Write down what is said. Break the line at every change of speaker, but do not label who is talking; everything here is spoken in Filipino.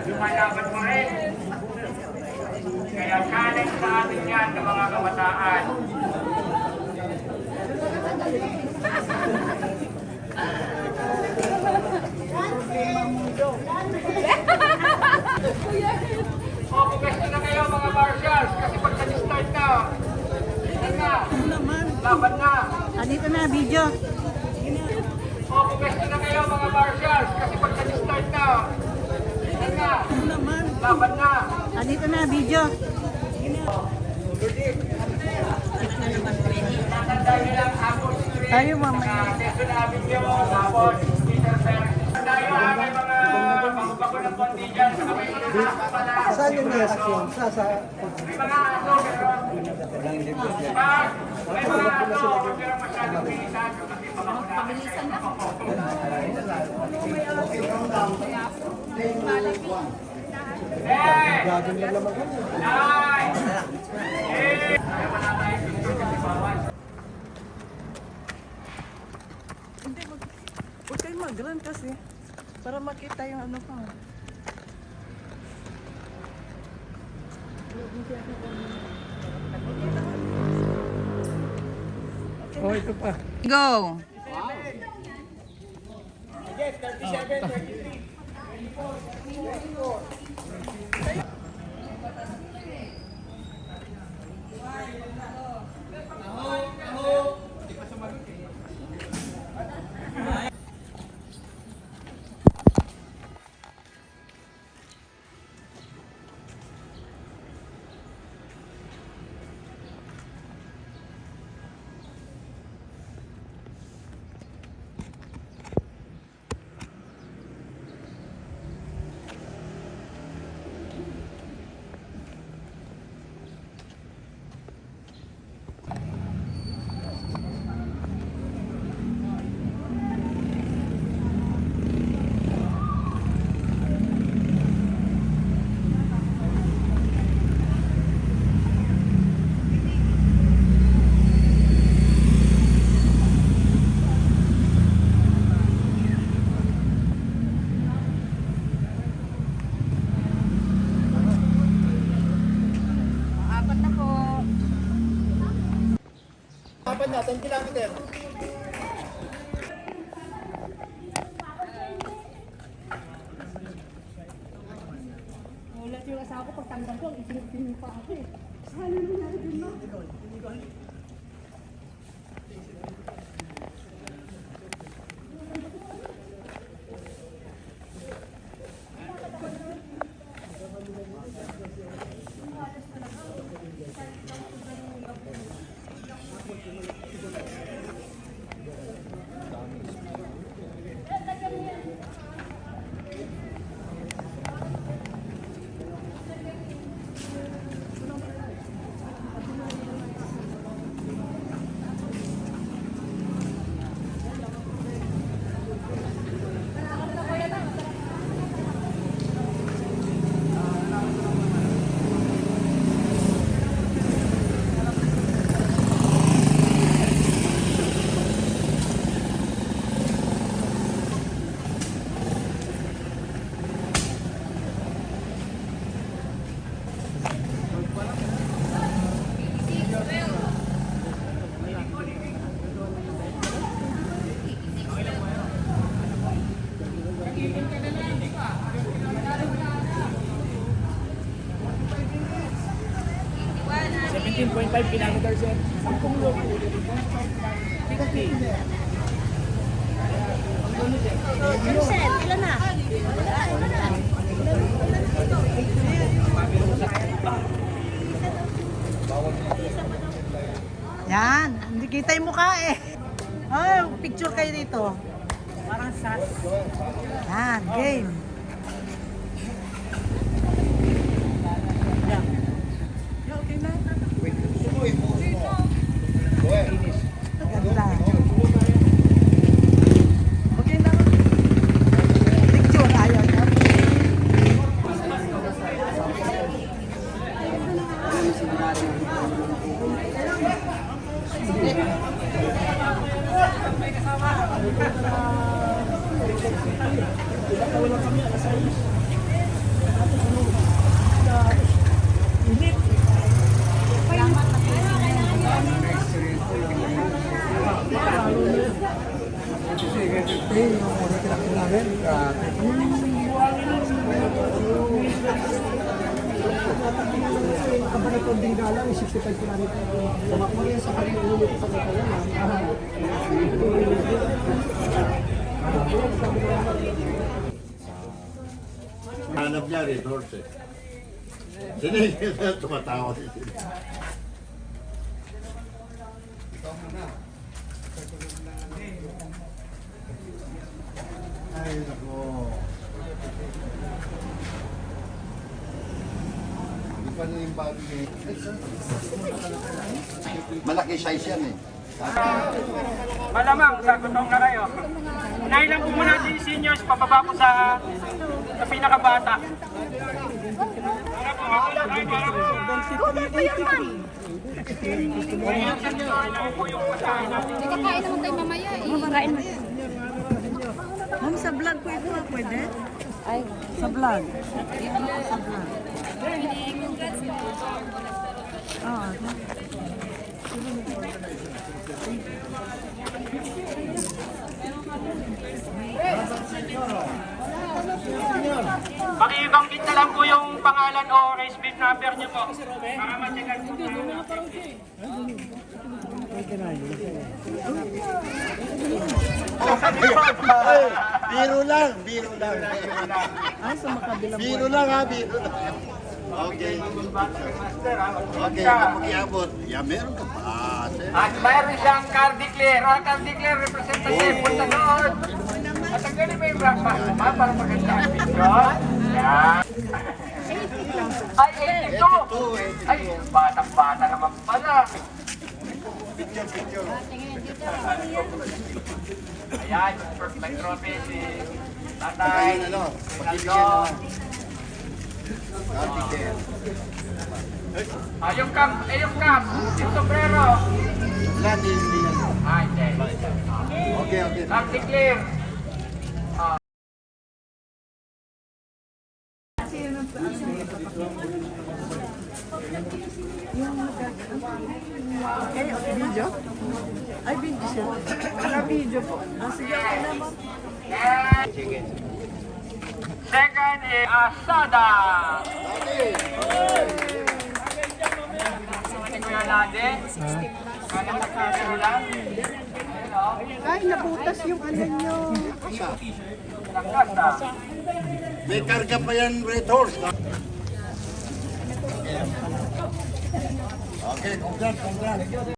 lumalaban pa rin. Kaya challenge sa atin yan ng mga kabataan. Pwesto na kayo mga marshals kasi pag nag-start na, laban na.
Andito na, video.
Pwesto na kayo mga marshals kasi pag nag-start na, laban na.
Andito na, video.
Tatandaan nyo lang ako street,
Tayo mamaya.
Quezon Avenue, tapos Peter Ferry. Tayo may mga bago-bago ng konti dyan, saka may mga aso pala.
Saan yung yes yun?
May mga aso, pero may mga aso, pero masyadong bilisan kasi pabilisan na.
Gagawin nila mag-ano.
Hindi, huwag kayo mag-run kasi. Para makita yung ano pa.
Oh, ito pa.
Go!
Yes, 37, 33.
Apat na, 10 kilometer.
Ulat yung asawa ko pagtanggal ko, isinipin pa ako eh. Ano nangyari din mo?
kilometers sir.
Ilan na?
Yan, hindi kita yung mukha eh. Oh, picture kayo dito. Parang sas. Yan, game. Yan. Okay na. Ganda. Okay na. Picture, ayaw na.
Kabanatong Bingala, 65 kilometer. Tumakbo yan sa kanyang ulit sa kanya.
Hanap niya resource eh. Sinigil na tumatawa si sila. Ay, nako. Hindi pa na yung bago niya. Malaki size yan eh.
Malamang, sagutong na kayo. Unahin lang po muna si seniors, pababa po sa pinakabata. Para po, para po. Ano po yung pagkain natin?
Kakain naman tayo mamaya eh. Kakain mo.
Ma'am, sa vlog ko ito, pwede? Ay, sa vlog. Sa vlog. Ah,
Pakibanggit na lang po yung pangalan o race beef number niyo po. Para ma-checkan po.
Biro lang, biro lang. Biro lang ha, biro lang. Okay. Okay, kapag iabot. Yeah, meron ka pa.
At mayroon siyang car declare. Car declare representative. Punta doon. At ang ganun may breakfast mo ba para maganda ang picture? Yan. Ay, 82. Ay, batang-bata naman pala. Picture. Ayan, perfect trophy si Tatay.
Ayun ano, pagbibigyan naman. Cardigan.
Yung cap, yung sombrero.
Wala, hindi yan.
Ay, okay.
Okay, okay.
Car declare.
video? Ay, video siya. Ano video po? Ah, sige, okay na mo.
Second is Asada. Kuya Lade. Kaya nagkakaroon lang.
Ay, nabutas yung ano nyo.
Nagkasa.
May karga pa yan, Red Horse. Okay, congrats.